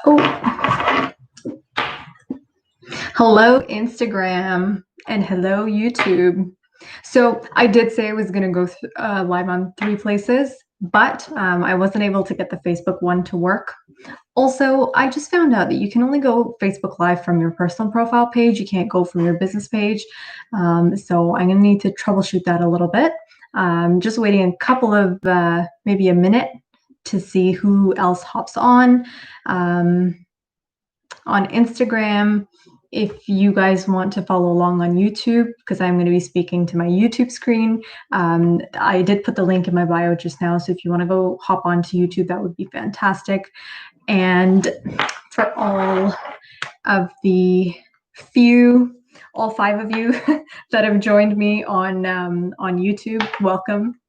Oh, hello Instagram and hello YouTube. So I did say I was going to go live on 3 places, but I wasn't able to get the Facebook one to work. Also, I just found out that you can only go Facebook Live from your personal profile page. You can't go from your business page. So I'm going to need to troubleshoot that a little bit. Just waiting a couple of, maybe a minute to see who else hops on Instagram. If you guys want to follow along on YouTube, because I'm going to be speaking to my YouTube screen, I did put the link in my bio just now. So if you want to go hop onto YouTube, that would be fantastic. And for all of the all 5 of you that have joined me on YouTube, welcome.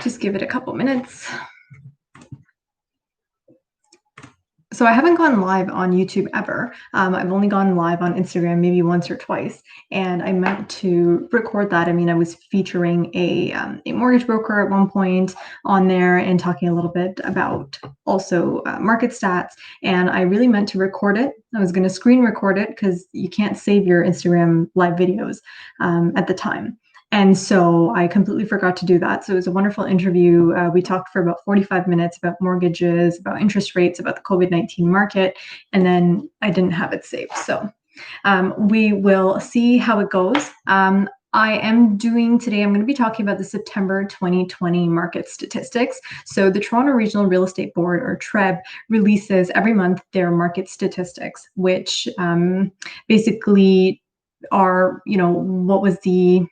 Just give it a couple minutes. So I haven't gone live on YouTube ever. I've only gone live on Instagram maybe once or twice, and I meant to record that. I mean, I was featuring a mortgage broker at one point on there and talking a little bit about also market stats, and I really meant to record it. I was going to screen record it because you can't save your Instagram live videos at the time. And so I completely forgot to do that. So it was a wonderful interview. We talked for about 45 minutes about mortgages, about interest rates, about the COVID-19 market, and then I didn't have it saved. So we will see how it goes. I'm going to be talking about the September 2020 market statistics. So the Toronto Regional Real Estate Board, or TREB, releases every month their market statistics, which basically are, what was the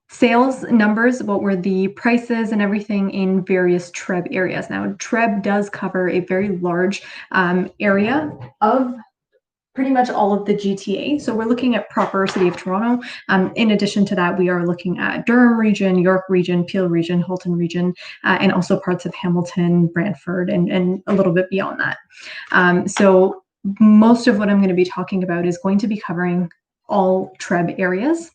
sales numbers, what were the prices and everything in various TREB areas. Now, TREB does cover a very large area of pretty much all of the GTA. So we're looking at proper City of Toronto. In addition to that, we are looking at Durham region, York region, Peel region, Halton region, and also parts of Hamilton, Brantford, and a little bit beyond that. So most of what I'm going to be talking about is going to be covering all TREB areas.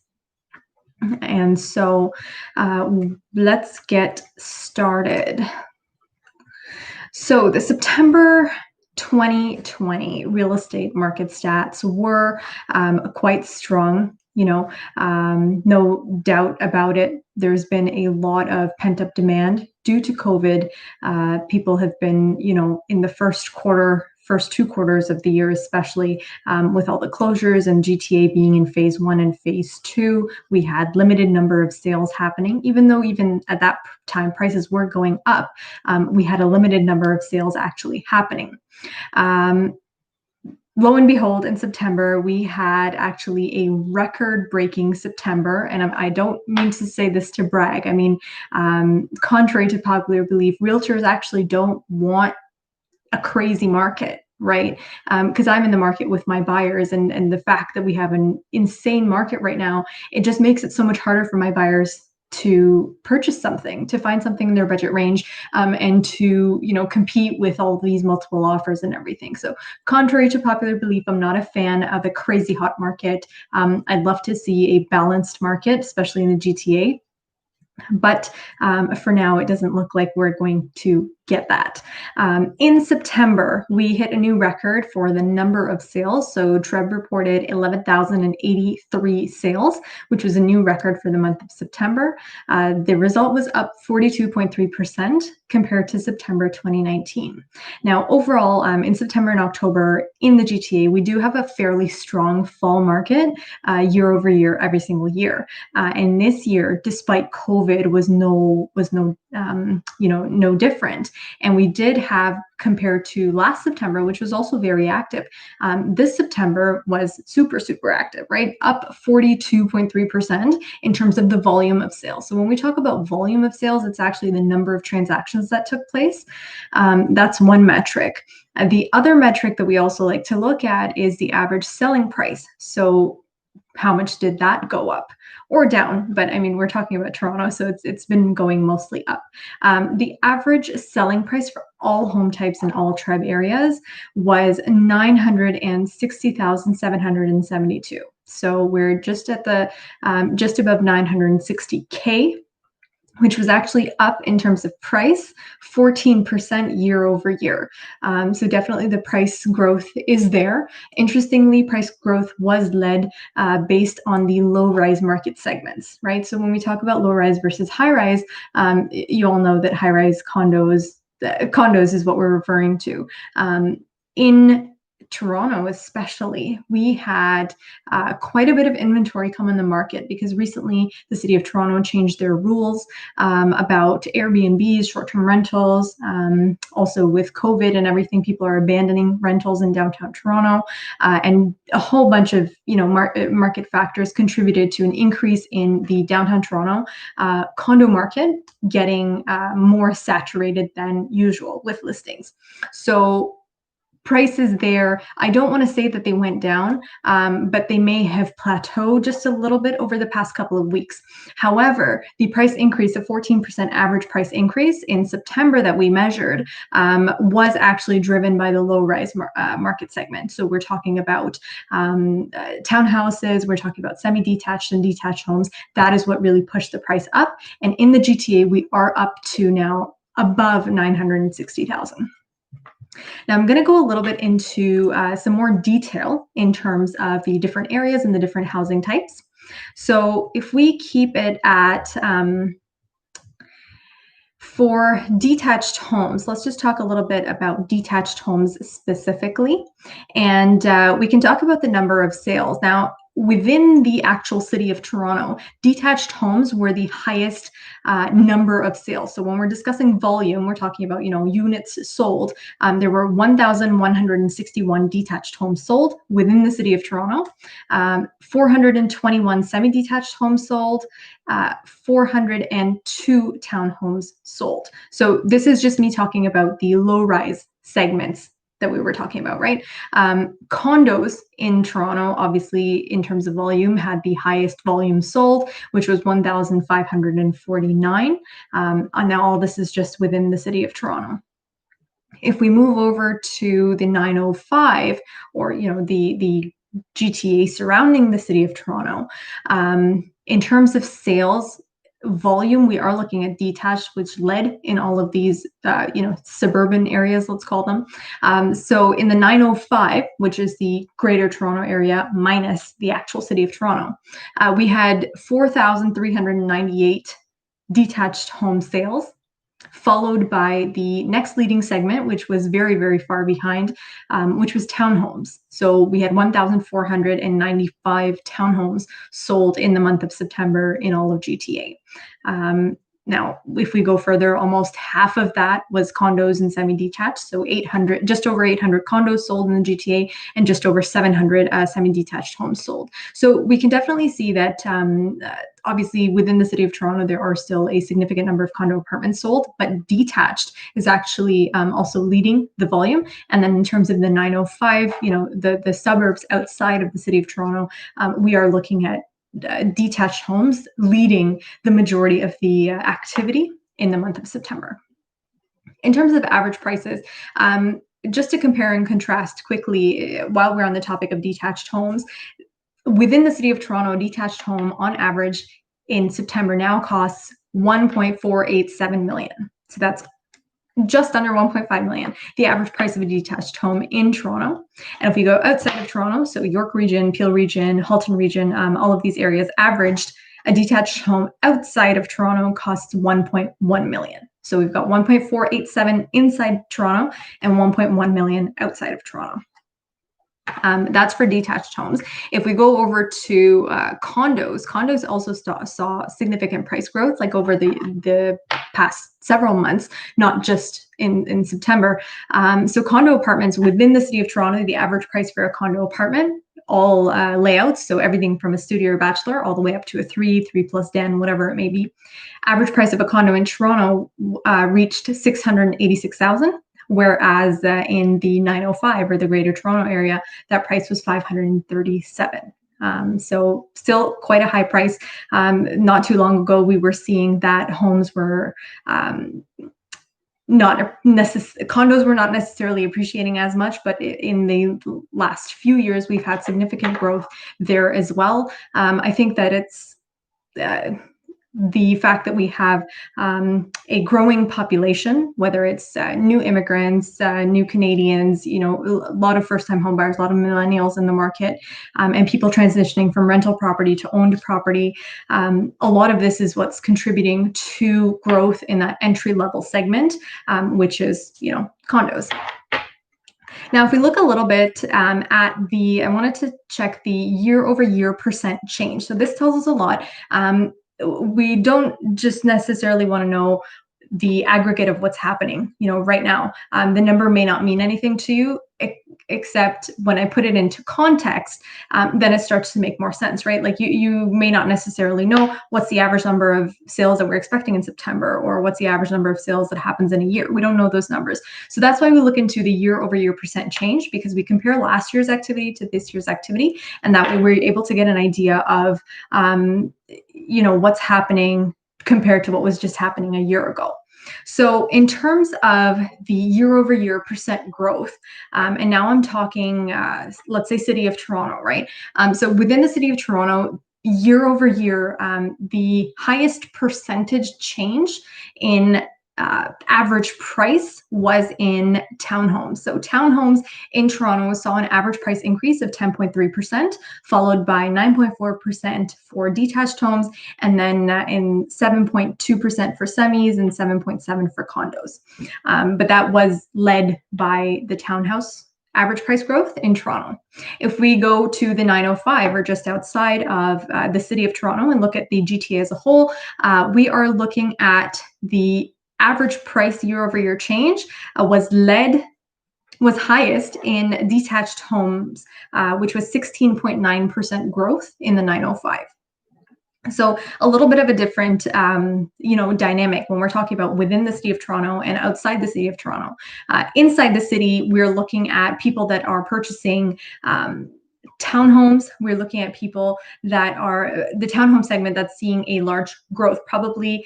And so let's get started. So the September 2020 real estate market stats were quite strong. No doubt about it. There's been a lot of pent-up demand due to COVID. People have been, in the first 2 quarters of the year, especially with all the closures and GTA being in phase 1 and phase 2, we had limited number of sales happening. Even though even at that time prices were going up, we had a limited number of sales actually happening. Lo and behold, in September, we had actually a record-breaking September, and I don't mean to say this to brag. I mean, contrary to popular belief, realtors actually don't want a crazy market, right? Because I'm in the market with my buyers, and the fact that we have an insane market right now, it just makes it so much harder for my buyers to purchase something, to find something in their budget range, and to compete with all these multiple offers and everything. So contrary to popular belief, I'm not a fan of a crazy hot market. I'd love to see a balanced market, especially in the GTA. But for now, it doesn't look like we're going to get that. In September, we hit a new record for the number of sales. So TREB reported 11,083 sales, which was a new record for the month of September. The result was up 42.3% compared to September 2019. Now, overall, in September and October in the GTA, we do have a fairly strong fall market year over year, every single year. And this year, despite COVID, was no different. And we did have, compared to last September, which was also very active, this September was super, super active, right? Up 42.3% in terms of the volume of sales. So when we talk about volume of sales, it's actually the number of transactions that took place. That's one metric. The other metric that we also like to look at is the average selling price. So how much did that go up or down? But I mean, we're talking about Toronto, so it's been going mostly up. The average selling price for all home types in all TREB areas was $960,772. So we're just at the just above 960K, which was actually up in terms of price, 14% year over year. So definitely the price growth is there. Interestingly, price growth was led based on the low-rise market segments, right? So when we talk about low-rise versus high-rise, you all know that high-rise condos is what we're referring to. In Toronto especially, we had quite a bit of inventory come in the market because recently the city of Toronto changed their rules about Airbnbs, short-term rentals. Also with COVID and everything, people are abandoning rentals in downtown Toronto, and a whole bunch of market factors contributed to an increase in the downtown Toronto condo market getting more saturated than usual with listings. So prices there, I don't want to say that they went down, but they may have plateaued just a little bit over the past couple of weeks. However, the price increase, a 14% average price increase in September that we measured, was actually driven by the low-rise market segment. So we're talking about townhouses, we're talking about semi-detached and detached homes. That is what really pushed the price up. And in the GTA, we are up to now above 960,000. Now I'm going to go a little bit into some more detail in terms of the different areas and the different housing types. So if we keep it at, for detached homes, let's just talk a little bit about detached homes specifically. And we can talk about the number of sales. Now, within the actual city of Toronto, detached homes were the highest number of sales. So when we're discussing volume, we're talking about, units sold. There were 1,161 detached homes sold within the city of Toronto, 421 semi-detached homes sold, 402 townhomes sold. So this is just me talking about the low-rise segments that we were talking about, right? Condos in Toronto, obviously, in terms of volume, had the highest volume sold, which was 1,549. And now all this is just within the city of Toronto. If we move over to the 905, or the GTA surrounding the city of Toronto, in terms of sales volume, we are looking at detached, which led in all of these, suburban areas, let's call them. So in the 905, which is the Greater Toronto Area minus the actual city of Toronto, we had 4,398 detached home sales, followed by the next leading segment, which was very, very far behind, which was townhomes. So we had 1,495 townhomes sold in the month of September in all of GTA. Now, if we go further, almost half of that was condos and semi-detached. So just over 800 condos sold in the GTA and just over 700 semi-detached homes sold. So we can definitely see that obviously within the city of Toronto, there are still a significant number of condo apartments sold, but detached is actually also leading the volume. And then in terms of the 905, the suburbs outside of the city of Toronto, we are looking at detached homes leading the majority of the activity in the month of September. In terms of average prices, just to compare and contrast quickly, while we're on the topic of detached homes, within the city of Toronto, a detached home on average in September now costs $1.487 million. So that's just under 1.5 million, the average price of a detached home in Toronto. And if we go outside of Toronto, so York region, Peel region, Halton region, all of these areas, averaged a detached home outside of Toronto costs 1.1 million. So we've got 1.487 inside Toronto and 1.1 million outside of Toronto. That's for detached homes. If we go over to condos also saw significant price growth, like over the past several months, not just in September. So condo apartments within the city of Toronto, the average price for a condo apartment, all layouts, so everything from a studio or bachelor all the way up to a 3 plus den, whatever it may be. Average price of a condo in Toronto reached $686,000. Whereas in the 905 or the Greater Toronto Area, that price was $537,000. So still quite a high price. Not too long ago, we were seeing that homes were condos were not necessarily appreciating as much, but in the last few years, we've had significant growth there as well. I think that it's the fact that we have a growing population, whether it's new immigrants, new Canadians, a lot of first-time homebuyers, a lot of millennials in the market, and people transitioning from rental property to owned property. A lot of this is what's contributing to growth in that entry-level segment, which is, condos. Now, if we look a little bit at I wanted to check the year-over-year percent change. So this tells us a lot. We don't just necessarily want to know the aggregate of what's happening, right now. The number may not mean anything to you, except when I put it into context, then it starts to make more sense, right? Like you may not necessarily know what's the average number of sales that we're expecting in September, or what's the average number of sales that happens in a year. We don't know those numbers. So that's why we look into the year-over-year percent change, because we compare last year's activity to this year's activity, and that way we're able to get an idea of, what's happening compared to what was just happening a year ago. So in terms of the year-over-year percent growth, and now I'm talking, let's say City of Toronto, right? So within the City of Toronto, year over year, the highest percentage change in average price was in townhomes. So townhomes in Toronto saw an average price increase of 10.3%, followed by 9.4% for detached homes, and then in 7.2% for semis and 7.7% for condos. But that was led by the townhouse average price growth in Toronto. If we go to the 905, or just outside of the City of Toronto, and look at the GTA as a whole, we are looking at the average price year-over-year change was highest in detached homes, which was 16.9% growth in the 905. So a little bit of a different, dynamic when we're talking about within the City of Toronto and outside the City of Toronto. Inside the city, we're looking at people that are purchasing townhomes. We're looking at people that are the townhome segment that's seeing a large growth, probably.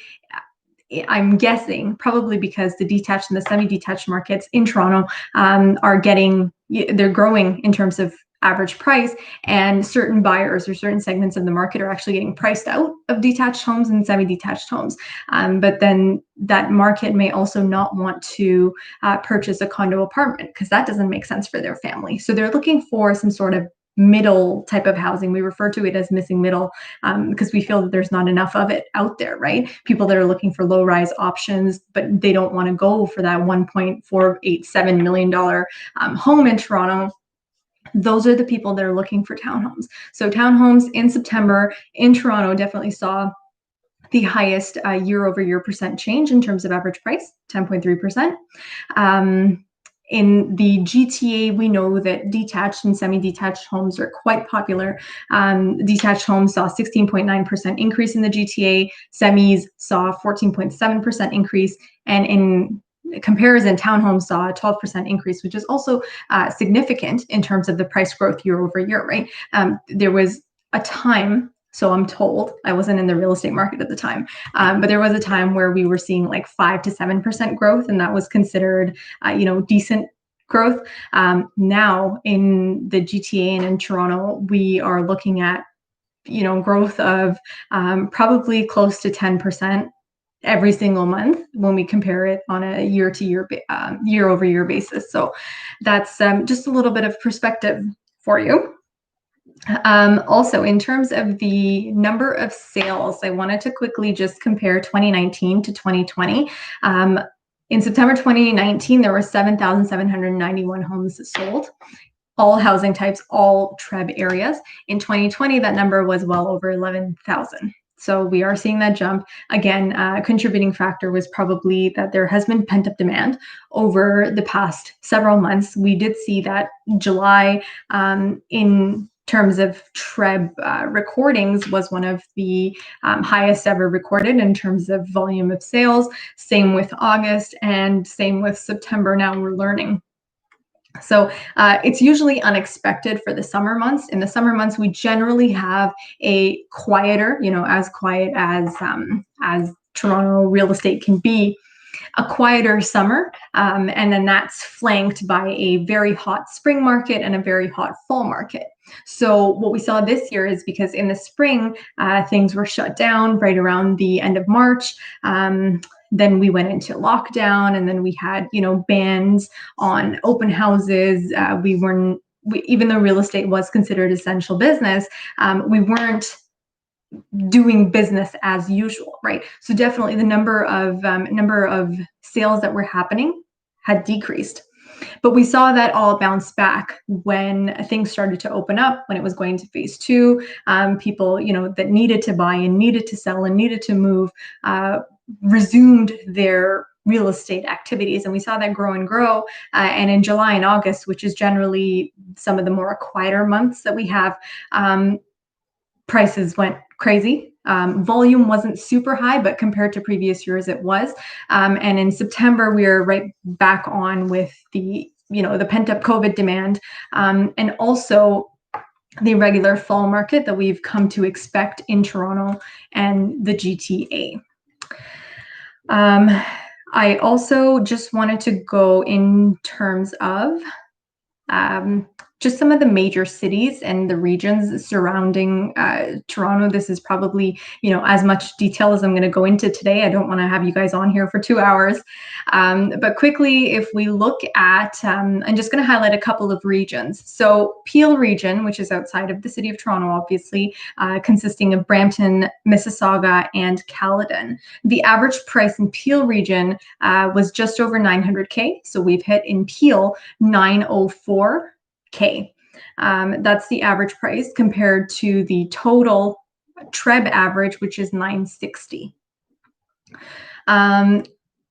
I'm guessing probably because the detached and the semi-detached markets in Toronto they're growing in terms of average price, and certain buyers or certain segments of the market are actually getting priced out of detached homes and semi-detached homes. But then that market may also not want to purchase a condo apartment, because that doesn't make sense for their family. So they're looking for some sort of middle type of housing. We refer to it as missing middle, because we feel that there's not enough of it out there, right? People that are looking for low rise options, but they don't want to go for that $1.487 million home in Toronto. Those are the people that are looking for townhomes. So townhomes in September in Toronto definitely saw the highest year-over-year percent change in terms of average price, 10.3%. In the GTA, we know that detached and semi-detached homes are quite popular. Detached homes saw 16.9% increase in the GTA. Semis saw 14.7% increase. And in comparison, townhomes saw a 12% increase, which is also significant in terms of the price growth year over year, right? There was a time, so I'm told, I wasn't in the real estate market at the time, but there was a time where we were seeing like 5 to 7% growth, and that was considered, decent growth. Now in the GTA and in Toronto, we are looking at, growth of probably close to 10% every single month when we compare it on a year-over-year basis. So that's just a little bit of perspective for you. Also, in terms of the number of sales, I wanted to quickly just compare 2019 to 2020. In September 2019, there were 7,791 homes sold, all housing types, all TREB areas. In 2020, that number was well over 11,000. So we are seeing that jump. Again, a contributing factor was probably that there has been pent-up demand over the past several months. We did see that July, in terms of TREB recordings, was one of the highest ever recorded in terms of volume of sales. Same with August, and same with September, now we're learning. So it's usually unexpected for the summer months. In the summer months, we generally have a quieter, as quiet as Toronto real estate can be. a quieter summer, and then that's flanked by a very hot spring market and a very hot fall market. So what we saw this year is because in the spring, things were shut down right around the end of March. Then we went into lockdown, and then we had, bans on open houses. Even though real estate was considered essential business, we weren't doing business as usual, right? So definitely the number of sales that were happening had decreased. But we saw that all bounce back when things started to open up, when it was going to phase two. People, that needed to buy and needed to sell and needed to move, resumed their real estate activities. And we saw that grow and grow. And in July and August, which is generally some of the more quieter months that we have, prices went crazy. Volume wasn't super high, but compared to previous years, it was. And in September, we are right back on with the pent-up COVID demand, and also the regular fall market that we've come to expect in Toronto and the GTA. I also just wanted to go in terms of just some of the major cities and the regions surrounding Toronto. This is probably, as much detail as I'm going to go into today. I don't want to have you guys on here for 2 hours. But quickly, if we look at, I'm just going to highlight a couple of regions. So Peel region, which is outside of the city of Toronto, obviously, consisting of Brampton, Mississauga, and Caledon. The average price in Peel region was just over 900K. So we've hit in Peel 904K. That's the average price compared to the total TREB average, which is 960.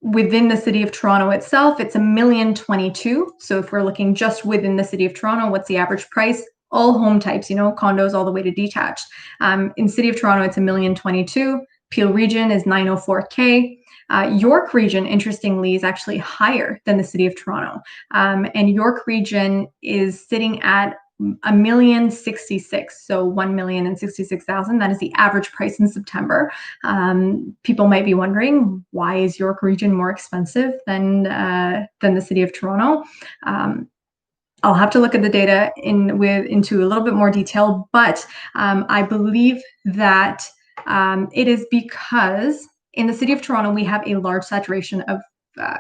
Within the city of Toronto itself, it's $1,022,000. So if we're looking just within the city of Toronto, what's the average price? All home types, condos all the way to detached. In city of Toronto, it's $1,022,000. Peel region is 904K. York region, interestingly, is actually higher than the city of Toronto. And York region is sitting at $1,066,000, so $1,066,000. That is the average price in September. People might be wondering, why is York region more expensive than the city of Toronto? I'll have to look at the data into a little bit more detail, but I believe that it is because in the city of Toronto, we have a large saturation of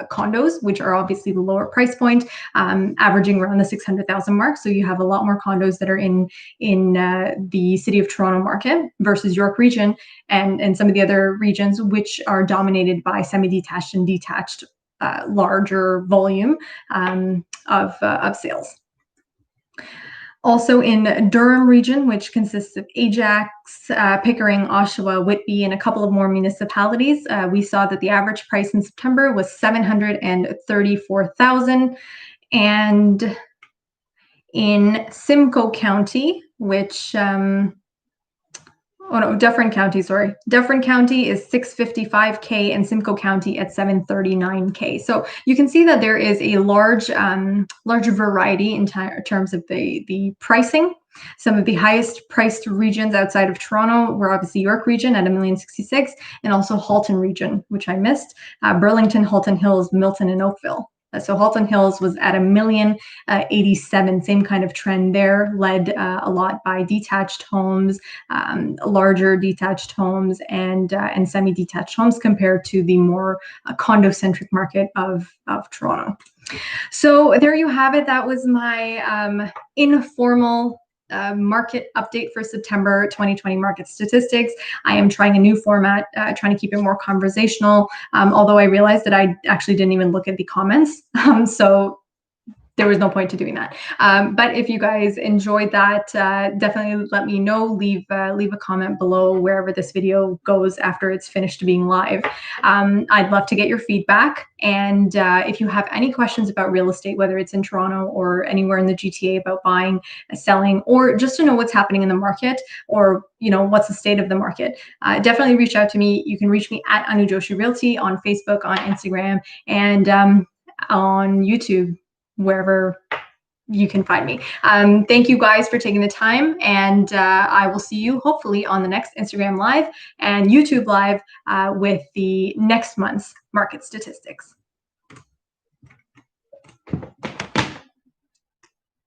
condos, which are obviously the lower price point, averaging around the 600,000 mark. So you have a lot more condos that are in the city of Toronto market versus York region and some of the other regions, which are dominated by semi-detached and detached, larger volume of sales. Also in Durham region, which consists of Ajax, Pickering, Oshawa, Whitby, and a couple of more municipalities, we saw that the average price in September was $734,000. And in Simcoe County, which Dufferin County, sorry. Dufferin County is $655K and Simcoe County at $739K. So you can see that there is a large variety in terms of the pricing. Some of the highest priced regions outside of Toronto were obviously York region at $1,066,000 and also Halton region, which I missed, Burlington, Halton Hills, Milton, and Oakville. So Halton Hills was at $1,087,000, same kind of trend there, led a lot by detached homes, larger detached homes, and semi-detached homes compared to the more condo-centric market of Toronto. So there you have it. That was my informal market update for September 2020 market statistics. I am trying a new format, trying to keep it more conversational, although I realized that I actually didn't even look at the comments. So there was no point to doing that. But if you guys enjoyed that, definitely let me know. Leave a comment below wherever this video goes after it's finished being live. I'd love to get your feedback. And if you have any questions about real estate, whether it's in Toronto or anywhere in the GTA about buying, selling, or just to know what's happening in the market, or what's the state of the market, definitely reach out to me. You can reach me at Anu Joshi Realty on Facebook, on Instagram, and on YouTube, wherever you can find me. Thank you guys for taking the time, and I will see you hopefully on the next Instagram Live and YouTube Live with the next month's market statistics.